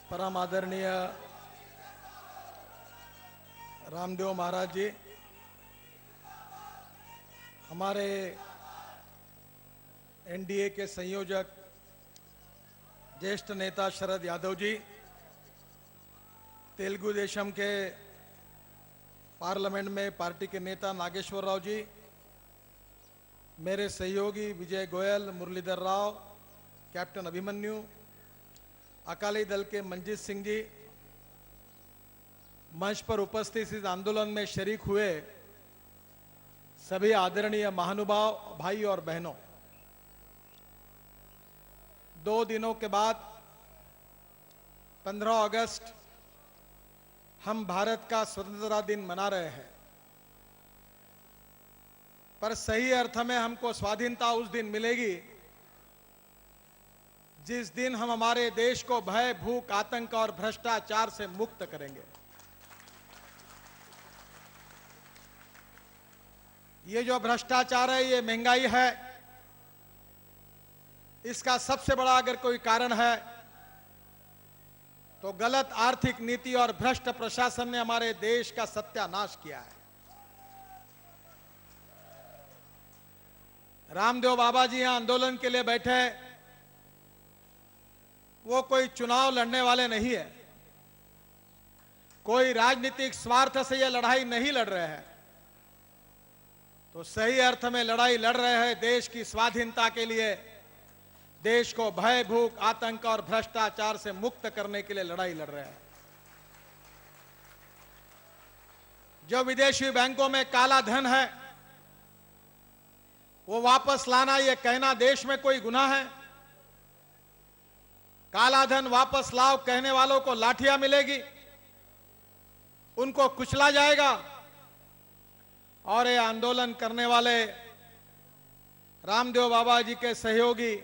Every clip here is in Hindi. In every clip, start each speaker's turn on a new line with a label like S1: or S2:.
S1: परम आदरणीय रामदेव महाराज जी, हमारे एनडीए के संयोजक ज्येष्ठ नेता शरद यादव जी, तेलुगु देशम के पार्लियामेंट में पार्टी के नेता नागेश्वर राव जी, मेरे सहयोगी विजय गोयल, मुरलीधर राव, कैप्टन अभिमन्यु, अकाली दल के मंजीत सिंह जी, मंच पर उपस्थित इस आंदोलन में शरीक हुए सभी आदरणीय महानुभाव भाई और बहनों, 2 दिनों के बाद 15 अगस्त हम भारत का स्वतंत्रता दिन मना रहे हैं। पर सही अर्थ में हमको स्वाधीनता उस दिन मिलेगी जिस दिन हम हमारे देश को भय, भूख, आतंक और भ्रष्टाचार से मुक्त करेंगे। ये जो भ्रष्टाचार है, ये महंगाई है, इसका सबसे बड़ा अगर कोई कारण है तो गलत आर्थिक नीति और भ्रष्ट प्रशासन ने हमारे देश का सत्यानाश किया है। रामदेव बाबा जी यहां आंदोलन के लिए बैठे, वो कोई चुनाव लड़ने वाले नहीं है, कोई राजनीतिक स्वार्थ से ये लड़ाई नहीं लड़ रहे हैं, तो सही अर्थ में लड़ाई लड़ रहे हैं देश की स्वाधीनता के लिए, देश को भय, भूख, आतंक और भ्रष्टाचार से मुक्त करने के लिए लड़ाई लड़ रहे हैं। जो विदेशी बैंकों में काला धन है, वो वापस लाना, ये कहना देश में कोई गुनाह है? काला धन वापस लाओ कहने वालों को लाठियां मिलेगी, उनको कुचला जाएगा, और ये आंदोलन करने वाले रामदेव बाबा जी के सहयोगी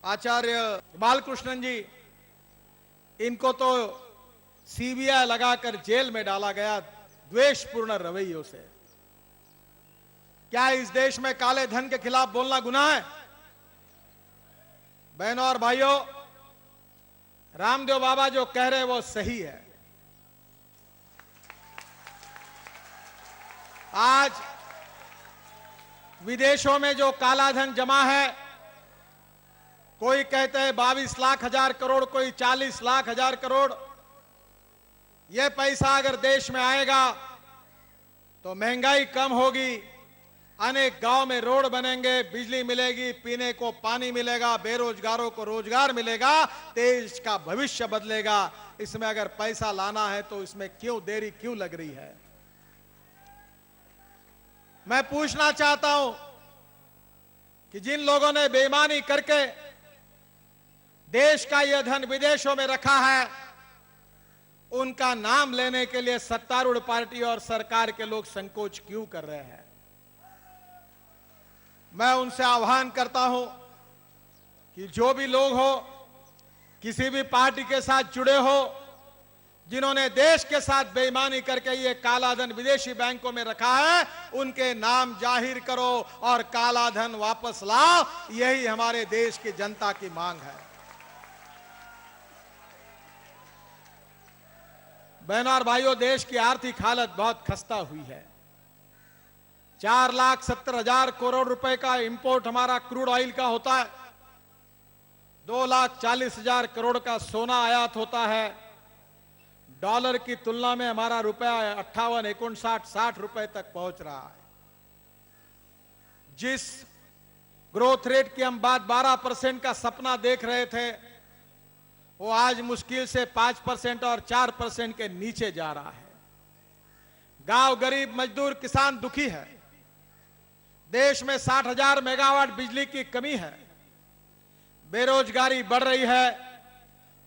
S1: आचार्य बालकृष्णन जी, इनको तो सीबीआई लगाकर जेल में डाला गया द्वेषपूर्ण रवैयों से। क्या इस देश में काले धन के खिलाफ बोलना गुनाह है? बहनों और भाइयों, रामदेव बाबा जो कह रहे हैं वो सही है। आज विदेशों में जो काला धन जमा है, कोई कहते हैं 22 लाख हजार करोड़, कोई 40 लाख हजार करोड़, यह पैसा अगर देश में आएगा तो महंगाई कम होगी, अनेक गांव में रोड बनेंगे, बिजली मिलेगी, पीने को पानी मिलेगा, बेरोजगारों को रोजगार मिलेगा, देश का भविष्य बदलेगा। इसमें अगर पैसा लाना है तो इसमें क्यों देरी क्यों लग रही है? मैं पूछना चाहता हूं कि जिन लोगों ने बेईमानी करके देश का यह धन विदेशों में रखा है, उनका नाम लेने के लिए सत्तारूढ़ पार्टी और सरकार के लोग संकोच क्यों कर रहे हैं? मैं उनसे आह्वान करता हूं कि जो भी लोग हो, किसी भी पार्टी के साथ जुड़े हो, जिन्होंने देश के साथ बेईमानी करके ये काला धन विदेशी बैंकों में रखा है, उनके नाम जाहिर करो और काला धन वापस लाओ। यही हमारे देश की जनता की मांग है। बहनों और भाइयों, देश की आर्थिक हालत बहुत खस्ता हुई है। 4,70,000 करोड़ रुपए का इंपोर्ट हमारा क्रूड ऑयल का होता है, 2,40,000 करोड़ का सोना आयात होता है। डॉलर की तुलना में हमारा रुपया 58, 59, 60 रुपए तक पहुंच रहा है। जिस ग्रोथ रेट की हम बात 12% का सपना देख रहे थे, वो आज मुश्किल से 5% और 4% के नीचे जा रहा है। गांव, गरीब, मजदूर, किसान दुखी है। देश में 60,000 मेगावाट बिजली की कमी है। बेरोजगारी बढ़ रही है,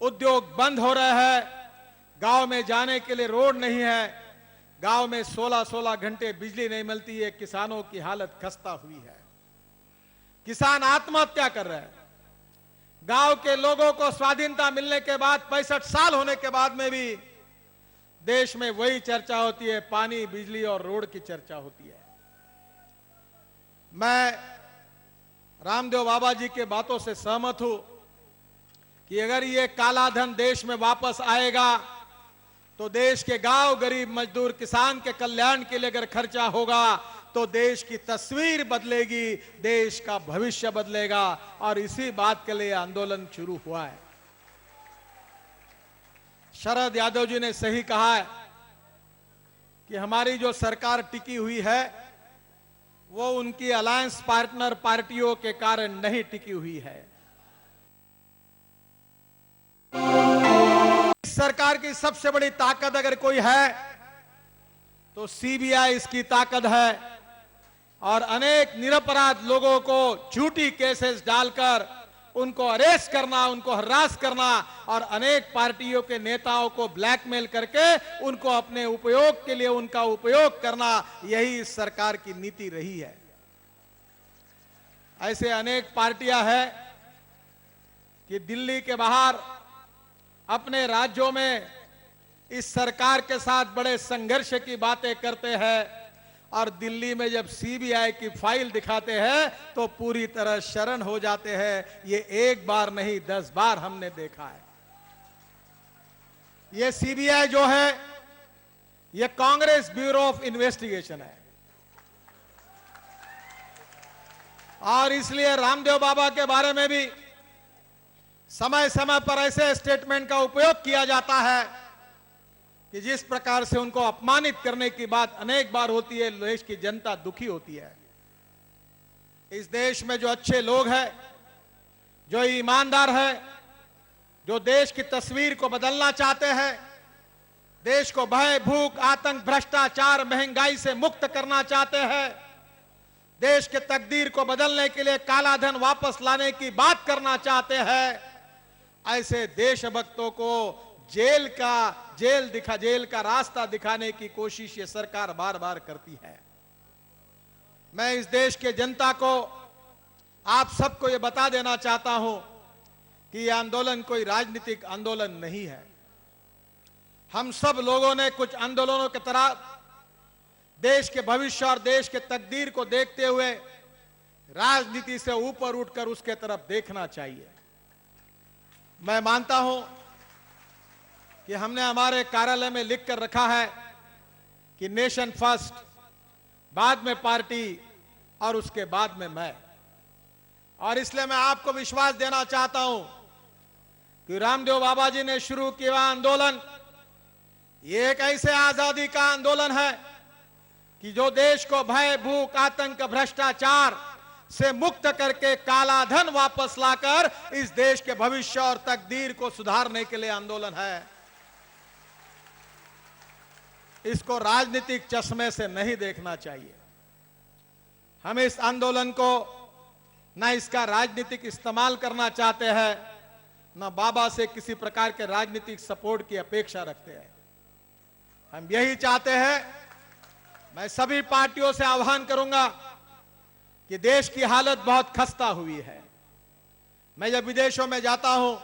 S1: उद्योग बंद हो रहे हैं, गांव में जाने के लिए रोड नहीं है, गांव में 16-16 घंटे बिजली नहीं मिलती है। किसानों की हालत खस्ता हुई है, किसान आत्महत्या कर रहे हैं। गांव के लोगों को स्वाधीनता मिलने के बाद 65 साल होने के बाद में भी देश में वही चर्चा होती है, पानी, बिजली और रोड की चर्चा होती है। मैं रामदेव बाबा जी के बातों से सहमत हूं कि अगर ये काला धन देश में वापस आएगा तो देश के गांव, गरीब मजदूर, किसान के कल्याण के लिए अगर खर्चा होगा तो देश की तस्वीर बदलेगी, देश का भविष्य बदलेगा। और इसी बात के लिए आंदोलन शुरू हुआ है। शरद यादव जी ने सही कहा है कि हमारी जो सरकार टिकी हुई है वो उनकी अलायंस पार्टनर पार्टियों के कारण नहीं टिकी हुई है। इस सरकार की सबसे बड़ी ताकत अगर कोई है तो सीबीआई इसकी ताकत है। और अनेक निरपराध लोगों को झूठी केसेस डालकर उनको अरेस्ट करना, उनको हरास करना और अनेक पार्टियों के नेताओं को ब्लैकमेल करके उनको अपने उपयोग के लिए उनका उपयोग करना, यही इस सरकार की नीति रही है। ऐसे अनेक पार्टियां हैं कि दिल्ली के बाहर अपने राज्यों में इस सरकार के साथ बड़े संघर्ष की बातें करते हैं और दिल्ली में जब सीबीआई की फाइल दिखाते हैं तो पूरी तरह शरण हो जाते हैं। ये एक बार नहीं 10 बार हमने देखा है। ये सीबीआई जो है ये कांग्रेस ब्यूरो ऑफ इन्वेस्टिगेशन है। और इसलिए रामदेव बाबा के बारे में भी समय समय पर ऐसे स्टेटमेंट का उपयोग किया जाता है कि जिस प्रकार से उनको अपमानित करने की बात अनेक बार होती है, देश की जनता दुखी होती है। इस देश में जो अच्छे लोग हैं, जो ईमानदार हैं, जो देश की तस्वीर को बदलना चाहते हैं, देश को भय, भूख, आतंक, भ्रष्टाचार, महंगाई से मुक्त करना चाहते हैं, देश के तकदीर को बदलने के लिए काला धन वापस लाने की बात करना चाहते हैं, ऐसे देशभक्तों को जेल का रास्ता दिखाने की कोशिश ये सरकार बार बार करती है। मैं इस देश के जनता को, आप सबको ये बता देना चाहता हूं कि यह आंदोलन कोई राजनीतिक आंदोलन नहीं है। हम सब लोगों ने कुछ आंदोलनों की तरह देश के भविष्य और देश के तकदीर को देखते हुए राजनीति से ऊपर उठकर उसके तरफ देखना चाहिए। मैं मानता हूं कि हमने हमारे कार्यालय में लिख कर रखा है कि नेशन फर्स्ट, बाद में पार्टी और उसके बाद में मैं। और इसलिए मैं आपको विश्वास देना चाहता हूं कि रामदेव बाबा जी ने शुरू किया आंदोलन ये एक ऐसे आजादी का आंदोलन है कि जो देश को भय, भूख, आतंक, भ्रष्टाचार से मुक्त करके काला धन वापस लाकर इस देश के भविष्य और तकदीर को सुधारने के लिए आंदोलन है। इसको राजनीतिक चश्मे से नहीं देखना चाहिए। हम इस आंदोलन को न इसका राजनीतिक इस्तेमाल करना चाहते हैं, न बाबा से किसी प्रकार के राजनीतिक सपोर्ट की अपेक्षा रखते हैं। हम यही चाहते हैं, मैं सभी पार्टियों से आह्वान करूंगा कि देश की हालत बहुत खस्ता हुई है। मैं जब विदेशों में जाता हूं,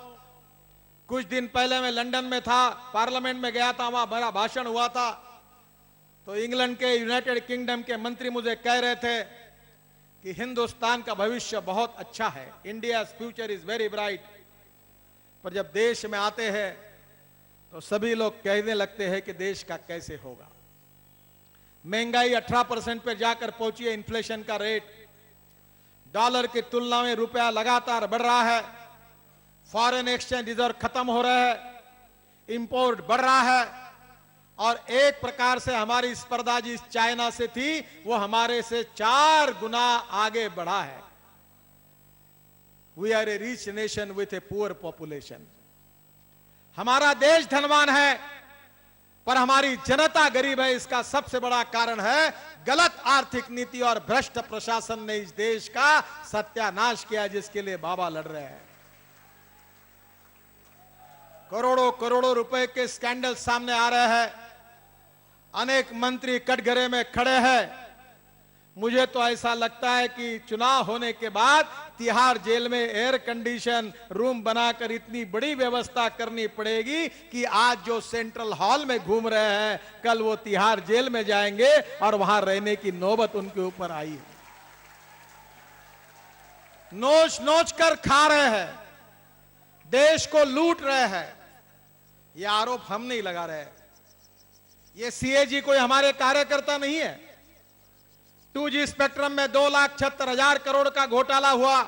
S1: कुछ दिन पहले मैं लंदन में था, पार्लियामेंट में गया था, वहां बड़ा भाषण हुआ था, तो इंग्लैंड के, यूनाइटेड किंगडम के मंत्री मुझे कह रहे थे कि हिंदुस्तान का भविष्य बहुत अच्छा है, India future is very bright. पर जब देश में आते हैं तो सभी लोग कहने लगते हैं कि देश का कैसे होगा। महंगाई 18% पर जाकर पहुंची है, इन्फ्लेशन का रेट, डॉलर की तुलना में रुपया लगातार बढ़ रहा है, फॉरेन एक्सचेंज रिजर्व खत्म हो रहा है, इंपोर्ट बढ़ रहा है और एक प्रकार से हमारी स्पर्धा जिस चाइना से थी वो हमारे से 4 गुना आगे बढ़ा है। We are a rich nation with a poor population. हमारा देश धनवान है पर हमारी जनता गरीब है। इसका सबसे बड़ा कारण है गलत आर्थिक नीति और भ्रष्ट प्रशासन ने इस देश का सत्यानाश किया, जिसके लिए बाबा लड़ रहे हैं। करोड़ों करोड़ों रुपए के स्कैंडल सामने आ रहे हैं, अनेक मंत्री कटघरे में खड़े हैं। मुझे तो ऐसा लगता है कि चुनाव होने के बाद तिहाड़ जेल में एयर कंडीशन रूम बनाकर इतनी बड़ी व्यवस्था करनी पड़ेगी कि आज जो सेंट्रल हॉल में घूम रहे हैं कल वो तिहाड़ जेल में जाएंगे और वहां रहने की नौबत उनके ऊपर आई है। नोच नोच कर खा रहे हैं, देश को लूट रहे हैं, ये आरोप हम नहीं लगा रहे। ये सीएजी कोई हमारे कार्यकर्ता नहीं है। 2G स्पेक्ट्रम में 2,76,000 करोड़ का घोटाला हुआ,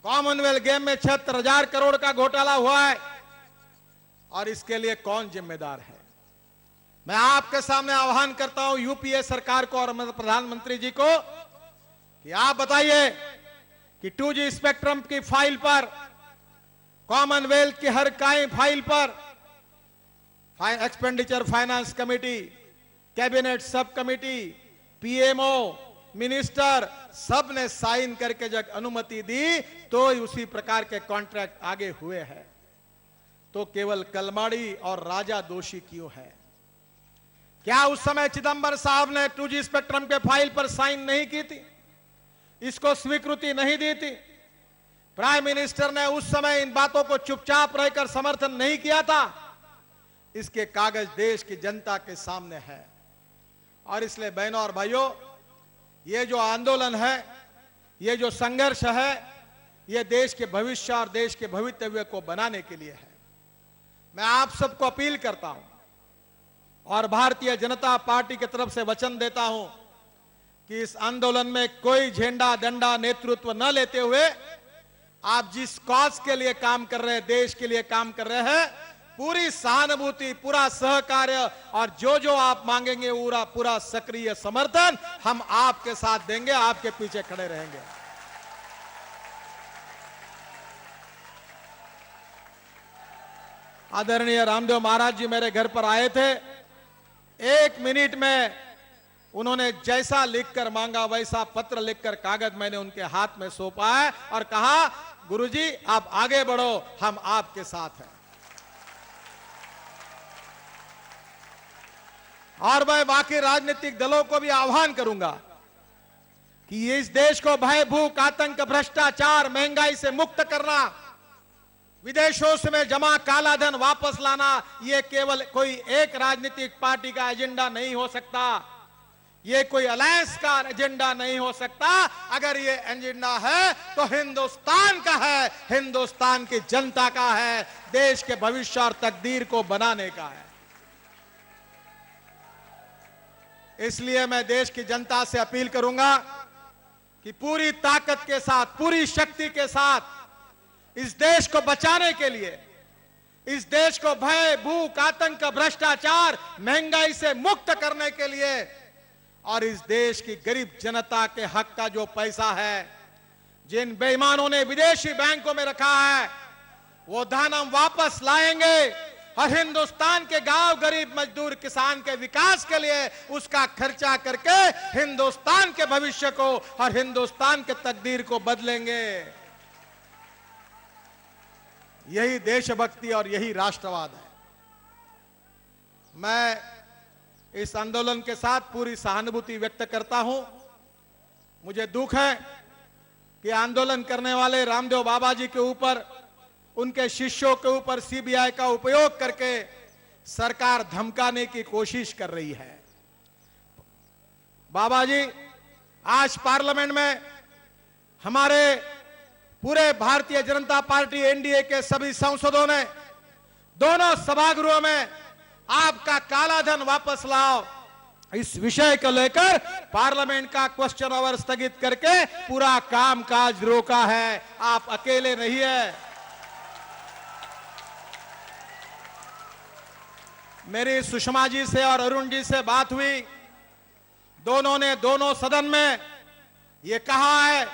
S1: कॉमनवेल्थ गेम में 76,000 करोड़ का घोटाला हुआ है, और इसके लिए कौन जिम्मेदार है? मैं आपके सामने आह्वान करता हूं यूपीए सरकार को और प्रधानमंत्री जी को कि आप बताइए कि 2G स्पेक्ट्रम की फाइल पर, कॉमनवेल्थ की हर काई फाइल पर expenditure finance committee, cabinet sub committee, PMO, minister सब ने साइन करके जब अनुमति दी तो उसी प्रकार के कॉन्ट्रैक्ट आगे हुए हैं। तो केवल कलमाड़ी और राजा दोषी क्यों है? क्या उस समय चिदंबरम साहब ने 2G स्पेक्ट्रम के फाइल पर साइन नहीं की थी? इसको स्वीकृति नहीं दी थी? प्राइम मिनिस्टर ने उस समय इन बातों को चुपचाप रहकर समर्थन नहीं किया था? इसके कागज देश की जनता के सामने है। और इसलिए बहनों और भाइयों, ये जो आंदोलन है, ये जो संघर्ष है, ये देश के भविष्य और देश के भवितव्य को बनाने के लिए है। मैं आप सबको अपील करता हूं और भारतीय जनता पार्टी की तरफ से वचन देता हूं कि इस आंदोलन में कोई झंडा डंडा नेतृत्व न लेते हुए आप जिस कॉज के लिए काम कर रहे हैं, देश के लिए काम कर रहे हैं, पूरी सहानुभूति, पूरा सहकार्य और जो जो आप मांगेंगे पूरा सक्रिय समर्थन हम आपके साथ देंगे, आपके पीछे खड़े रहेंगे। आदरणीय रामदेव महाराज जी मेरे घर पर आए थे। 1 मिनट में उन्होंने जैसा लिखकर मांगा वैसा पत्र लिखकर कागज मैंने उनके हाथ में सौंपा है और कहा, गुरुजी आप आगे बढ़ो, हम आपके साथ हैं। और मैं बाकी राजनीतिक दलों को भी आह्वान करूंगा कि इस देश को भय, भूख, आतंक, भ्रष्टाचार, महंगाई से मुक्त करना, विदेशों से में जमा काला धन वापस लाना, यह केवल कोई एक राजनीतिक पार्टी का एजेंडा नहीं हो सकता, ये कोई अलायंस का एजेंडा नहीं हो सकता। अगर ये एजेंडा है तो हिंदुस्तान का है, हिंदुस्तान की जनता का है, देश के भविष्य और तकदीर को बनाने का है। इसलिए मैं देश की जनता से अपील करूंगा कि पूरी ताकत के साथ, पूरी शक्ति के साथ इस देश को बचाने के लिए, इस देश को भय, भूख, आतंक, भ्रष्टाचार, महंगाई से मुक्त करने के लिए और इस देश की गरीब जनता के हक का जो पैसा है, जिन बेईमानों ने विदेशी बैंकों में रखा है, वो धन हम वापस लाएंगे और हिंदुस्तान के गांव, गरीब मजदूर, किसान के विकास के लिए उसका खर्चा करके हिंदुस्तान के भविष्य को और हिंदुस्तान के तकदीर को बदलेंगे। यही देशभक्ति और यही राष्ट्रवाद है। मैं इस आंदोलन के साथ पूरी सहानुभूति व्यक्त करता हूं। मुझे दुख है कि आंदोलन करने वाले रामदेव बाबा जी के ऊपर, उनके शिष्यों के ऊपर सीबीआई का उपयोग करके सरकार धमकाने की कोशिश कर रही है। बाबा जी आज पार्लियामेंट में हमारे पूरे भारतीय जनता पार्टी एनडीए के सभी सांसदों ने दोनों सभागृहों में आपका काला धन वापस लाओ इस विषय को लेकर पार्लियामेंट का क्वेश्चन आवर स्थगित करके पूरा कामकाज रोका है। आप अकेले नहीं है। मेरी सुषमा जी से और अरुण जी से बात हुई, दोनों ने दोनों सदन में यह कहा है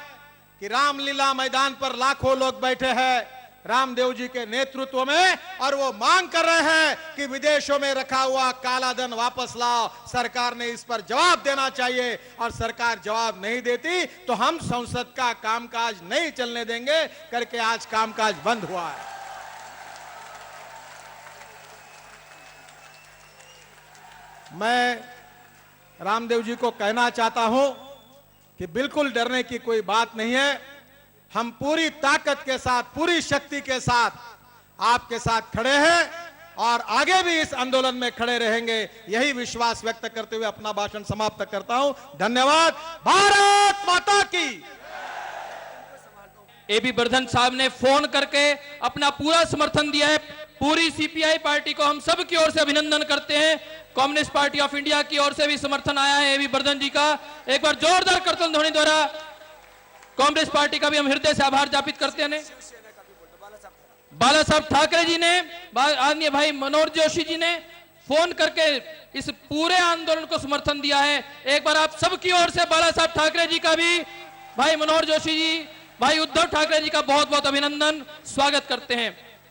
S1: कि रामलीला मैदान पर लाखों लोग बैठे हैं रामदेव जी के नेतृत्व में और वो मांग कर रहे हैं कि विदेशों में रखा हुआ काला धन वापस लाओ। सरकार ने इस पर जवाब देना चाहिए और सरकार जवाब नहीं देती तो हम संसद का कामकाज नहीं चलने देंगे करके आज कामकाज बंद हुआ है। मैं रामदेव जी को कहना चाहता हूं कि बिल्कुल डरने की कोई बात नहीं है। हम पूरी ताकत के साथ, पूरी शक्ति के साथ आपके साथ खड़े हैं और आगे भी इस आंदोलन में खड़े रहेंगे। यही विश्वास व्यक्त करते हुए अपना भाषण समाप्त करता हूं। धन्यवाद। भारत माता की।
S2: एबी वर्धन साहब ने फोन करके अपना पूरा समर्थन दिया है। पूरी सीपीआई पार्टी को हम सब की ओर से अभिनंदन करते हैं। कम्युनिस्ट पार्टी ऑफ इंडिया की ओर से भी समर्थन आया है एबी वर्धन जी का। एक बार जोरदार करतन ध्वनि द्वारा कांग्रेस पार्टी का भी हम हृदय से आभार ज्ञापित करते हैं। बाला साहब ठाकरे जी ने, आदरणीय भाई मनोहर जोशी जी ने फोन करके इस पूरे आंदोलन को समर्थन दिया है। एक बार आप सबकी ओर से बाला साहब ठाकरे जी का भी, भाई मनोहर जोशी जी, भाई उद्धव ठाकरे जी का बहुत बहुत अभिनंदन, स्वागत करते हैं।